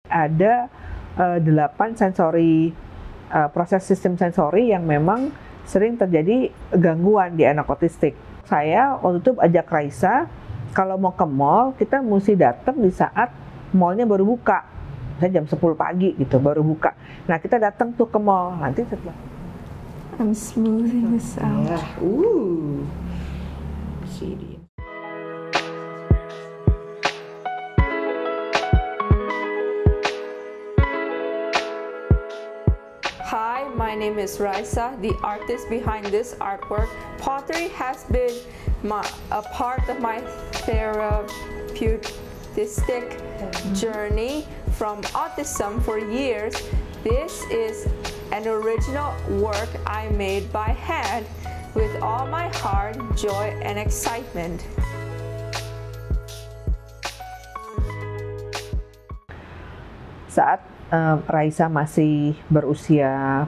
Ada 8 sensori, proses sistem sensori yang memang sering terjadi gangguan di anak otistik. Saya waktu itu ajak Raisa, kalau mau ke mall kita mesti datang di saat mallnya baru buka, misalnya jam 10 pagi gitu baru buka. Nah kita datang tuh ke mall, nanti setelah I'm smoothing this out. CD. Hi, my name is Raisa, the artist behind this artwork. Pottery has been a part of my therapeutic journey from autism for years. This is an original work I made by hand with all my heart, joy, and excitement. Saat Raisa masih berusia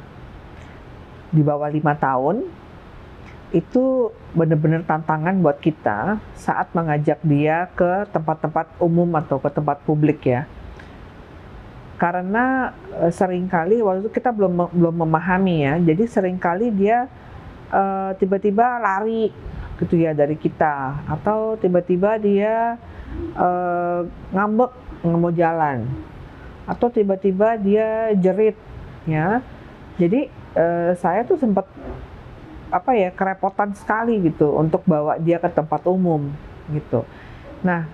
di bawah 5 tahun, itu benar-benar tantangan buat kita saat mengajak dia ke tempat-tempat umum atau ke tempat publik ya. Karena seringkali waktu itu kita belum memahami ya, jadi seringkali dia tiba-tiba lari gitu ya dari kita, atau tiba-tiba dia ngambek nggak mau jalan, atau tiba-tiba dia jerit ya. Jadi saya tuh sempat kerepotan sekali gitu untuk bawa dia ke tempat umum gitu. Nah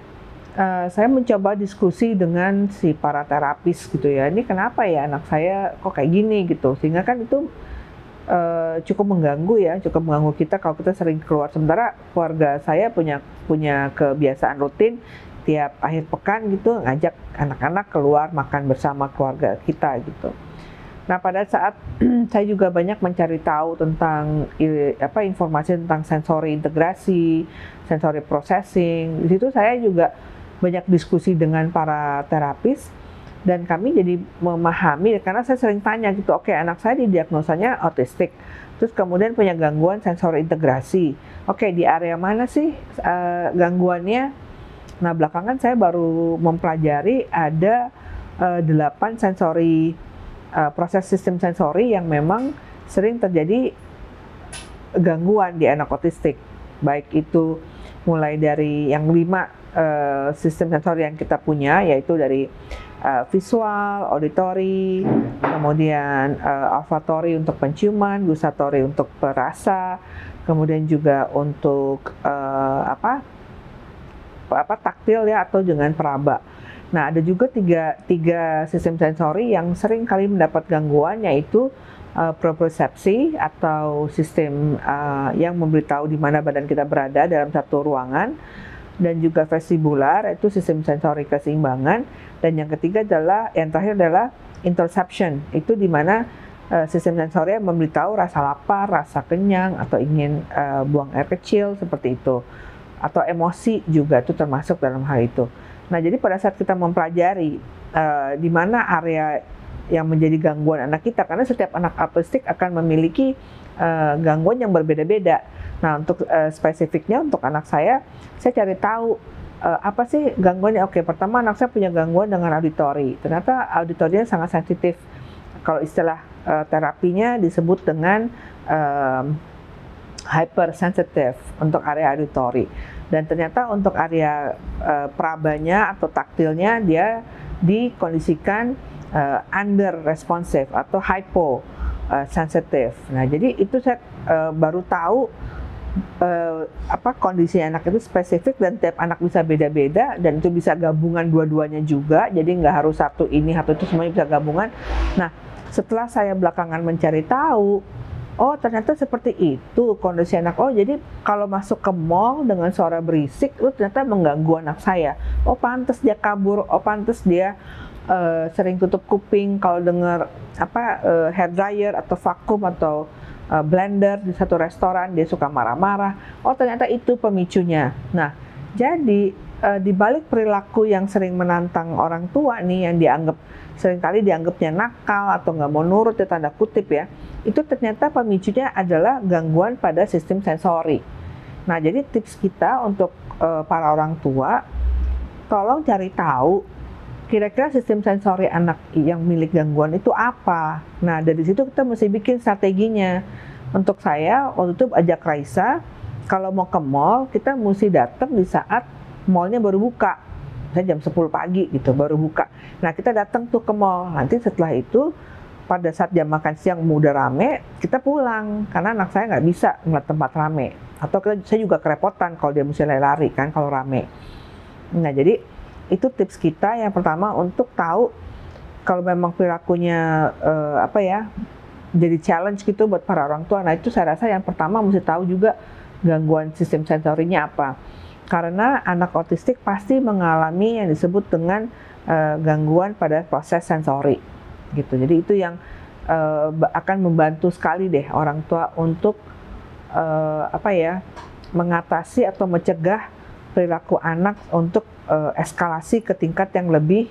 saya mencoba diskusi dengan si para terapis gitu ya, ini kenapa ya anak saya kok kayak gini gitu, sehingga kan itu cukup mengganggu ya, cukup mengganggu kita kalau kita sering keluar. Sementara keluarga saya punya kebiasaan rutin tiap akhir pekan gitu ngajak anak-anak keluar makan bersama keluarga kita gitu. Nah pada saat saya juga banyak mencari tahu tentang informasi tentang sensori integrasi, sensori processing, di situ saya juga banyak diskusi dengan para terapis dan kami jadi memahami, karena saya sering tanya gitu, oke, anak saya didiagnosanya autistik, terus kemudian punya gangguan sensori integrasi, oke, di area mana sih gangguannya? Nah belakangan saya baru mempelajari ada 8 sensori, proses sistem sensori yang memang sering terjadi gangguan di anak otistik, baik itu mulai dari yang 5 sistem sensori yang kita punya, yaitu dari visual, auditory, kemudian olfactory untuk penciuman, gustatory untuk perasa, kemudian juga untuk taktil ya, atau dengan peraba. Nah ada juga tiga sistem sensori yang sering kali mendapat gangguan, yaitu propriosepsi atau sistem yang memberitahu di mana badan kita berada dalam satu ruangan, dan juga vestibular, itu sistem sensori keseimbangan, dan yang ketiga adalah, yang terakhir adalah interoception, itu di mana sistem sensori yang memberitahu rasa lapar, rasa kenyang, atau ingin buang air kecil seperti itu, atau emosi juga itu termasuk dalam hal itu. Nah jadi pada saat kita mempelajari di mana area yang menjadi gangguan anak kita, karena setiap anak autistik akan memiliki gangguan yang berbeda-beda. Nah untuk spesifiknya untuk anak saya cari tahu apa sih gangguannya. Oke, pertama anak saya punya gangguan dengan auditori. Ternyata auditorinya sangat sensitif. Kalau istilah terapinya disebut dengan hypersensitive untuk area auditori. Dan ternyata untuk area perabanya atau taktilnya dia dikondisikan under responsive atau hypo sensitive. Nah jadi itu saya baru tahu kondisi anak itu spesifik, dan tiap anak bisa beda-beda, dan itu bisa gabungan dua-duanya juga, jadi nggak harus satu ini atau itu, semuanya bisa gabungan. Nah setelah saya belakangan mencari tahu, oh ternyata seperti itu kondisi anak. Oh jadi kalau masuk ke mall dengan suara berisik itu ternyata mengganggu anak saya. Oh pantas dia kabur, oh pantas dia sering tutup kuping kalau dengar hair dryer atau vakum atau blender di satu restoran, dia suka marah-marah. Oh ternyata itu pemicunya. Nah jadi di balik perilaku yang sering menantang orang tua nih, yang seringkali dianggapnya nakal atau nggak mau nurut ya, tanda kutip ya, itu ternyata pemicunya adalah gangguan pada sistem sensori. Nah jadi tips kita untuk para orang tua, tolong cari tahu kira-kira sistem sensori anak yang milik gangguan itu apa. Nah, dari situ kita mesti bikin strateginya. Untuk saya, waktu itu ajak Raisa, kalau mau ke mall, kita mesti datang di saat mallnya baru buka. Misalnya jam 10 pagi gitu, baru buka. Nah, kita datang tuh ke mall. Nanti setelah itu, pada saat jam makan siang udah rame, kita pulang. Karena anak saya nggak bisa ngeliat tempat rame. Atau saya juga kerepotan kalau dia mesti lari kan kalau rame. Nah, jadi itu tips kita yang pertama untuk tahu kalau memang perilakunya jadi challenge gitu buat para orang tua. Nah, itu saya rasa yang pertama mesti tahu juga gangguan sistem sensorinya apa. Karena anak autistik pasti mengalami yang disebut dengan gangguan pada proses sensori gitu. Jadi itu yang akan membantu sekali deh orang tua untuk mengatasi atau mencegah perilaku anak untuk eskalasi ke tingkat yang lebih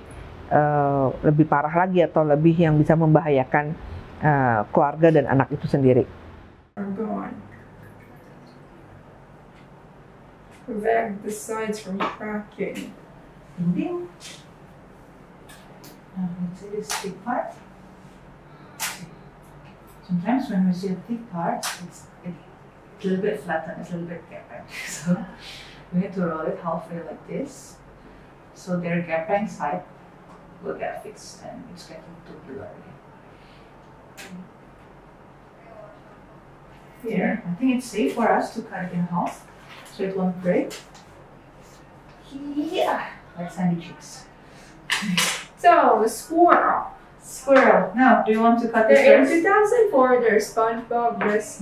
parah lagi atau lebih yang bisa membahayakan keluarga dan anak itu sendiri. Prevent the sides from cracking. Ding. Let's see this thick part. Sometimes when we see a thick part, it's a little bit flattened, it's a little bit gaping. So we need to roll it halfway like this. So their gaping side will get fixed and it's getting too blurry. Here, I think it's safe for us to cut it in half so it won't break. Yeah, like sandy cheeks. So, the squirrel. Squirrel. Now, do you want to cut this In first? 2004, their SpongeBob vs.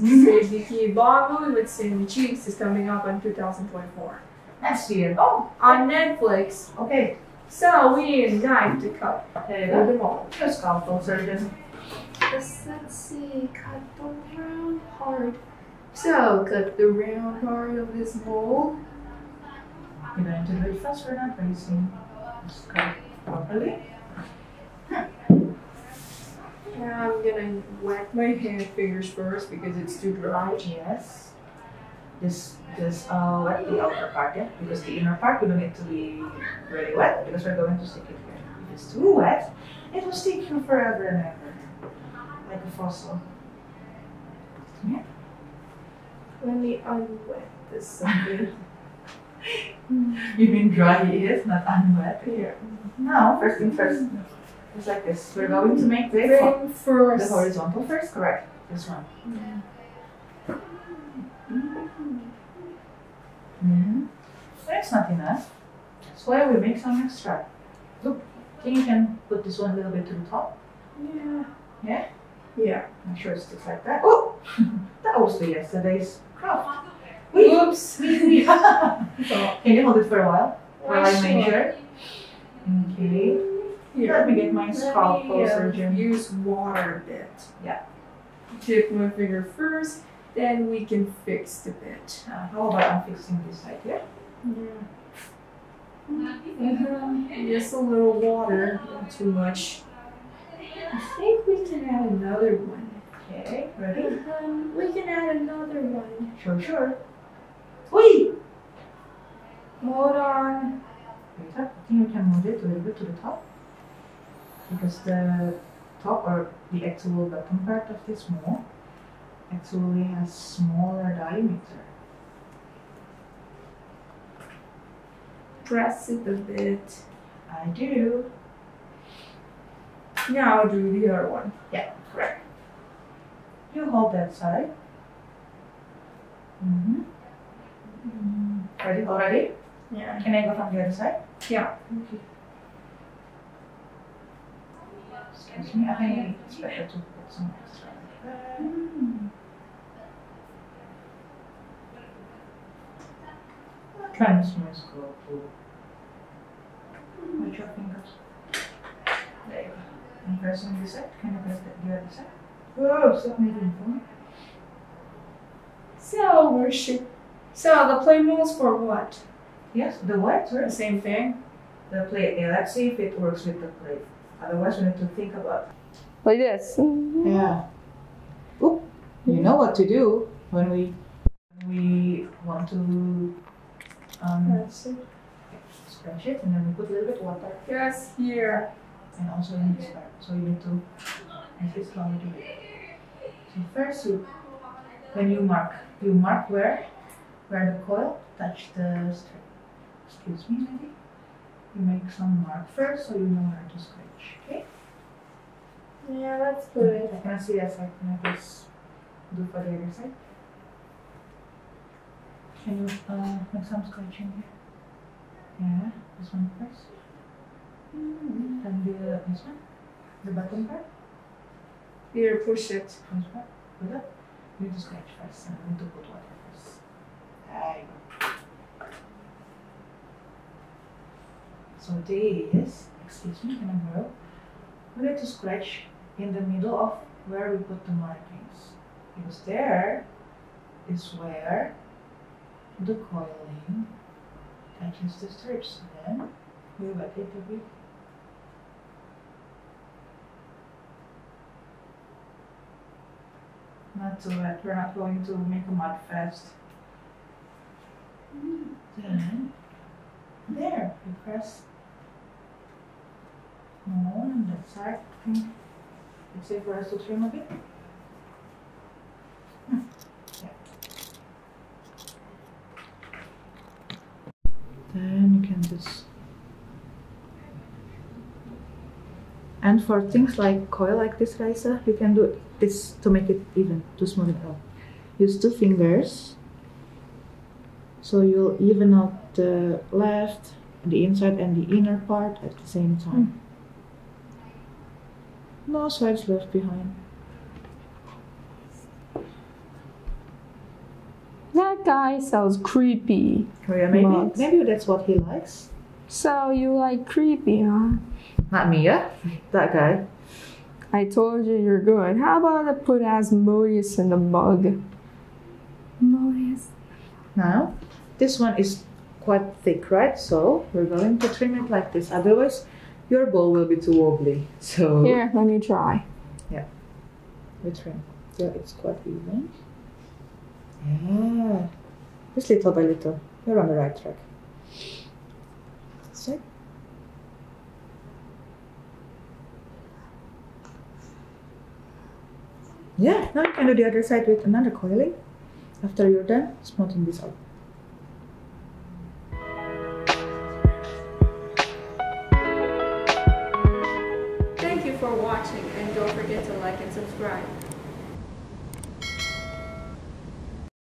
Vicky Bobby with Sandy Cheeks is coming up in 2024 Next year. Oh, on Netflix. okay. So, we need a knife to cut There you through go. the mold. Your scalpel surgeon. Let's see, cut the round part. So, cut the round part of this mold. You're going to do it fast or not racing? Just cut it properly. Now I'm gonna wet my hand fingers first because it's too dry. Yes. Just wet the outer part, yeah? Because the inner part we don't need to be really wet because we're going to stick it here. If it's too wet, it will stick you forever and ever. Like a fossil. Yeah. Let me unwet this a bit. You mean dry it, not unwet? Here. No, first thing first. Just like this. We're going to make this Ring the first. horizontal first, correct? This one. That's not enough. That's why we make some extra. Look, think you can put this one a little bit to the top? Yeah. Yeah? Yeah. Make sure it sticks like that. Oh! That was the yesterday's craft. Oops. Can So, you hold it for a while? While I sure. measure? Okay. Here. Let me get my scalpel, Let me, surgeon. use water a bit. Yeah. Dip my finger first, then we can fix the bit. How about I'm fixing this side here? Just a little water, not too much. I think we can add another one. Okay, ready? We can add another one. Sure. Wait! Hold on. Wait up. I think you can move it a little bit to the top. Because the top or the actual bottom part of this mold actually has smaller diameter. Press it a bit. I do. Now do the other one. Yeah, correct. You hold that side. Ready already? Yeah. Can I go from the other side? Yeah. Okay. Excuse me, I think it's better to put some extra. Try and smooth scroll too. With your fingers. There you go. I'm pressing this side. Can you press the other side? Oh, stop making fun. So the play molds for what? Yes, the what? The same thing. The plate. Yeah, let's see if it works with the plate. Otherwise, we need to think about. Like this. Yeah. Oop. You know what to do when we want to. That's it. scratch it, and then we put a little bit water. Yes, here. And also in this part. So you need to make it slowly do it. So first when you mark where the coil touch the strip. Excuse me, maybe. You make some mark first so you know where to scratch. Okay? Yeah, that's good. I can see as I can just do for the other side. Can you make some scratching here? Yeah, this one first. And this one, the bottom part. Here, push it. First part, put it. You need to scratch first, and I need to put water first. There you go. So this, excuse me, can I borrow? We need to scratch in the middle of where we put the markings, because there is where the coiling touches the strips. Then we wet it a bit. Not too wet, we're not going to make a mud fest. Then, there, we press on that side. I think it's safe for us to trim a bit. Yeah. Then you can just. And for things like coil like this, Raisa, you can do this to make it even, to smooth it out. Use 2 fingers. So you'll even out the left, the inside and the inner part at the same time. No sides left behind. That guy sounds creepy. Oh yeah, Mugs. maybe that's what he likes. So you like creepy, huh? Not me, yeah? That guy. I told you you're good. How about I put Asmodeus in the mug? Asmodeus. Now, this one is quite thick, right? So we're going to trim it like this. Otherwise, your bowl will be too wobbly. So Here, let me try. yeah, we trim. Yeah, it's quite even. Yeah, just little by little. You're on the right track. That's it. Yeah, now you can do the other side with another coiling. After you're done, smoothing this out. Thank you for watching, and don't forget to like and subscribe.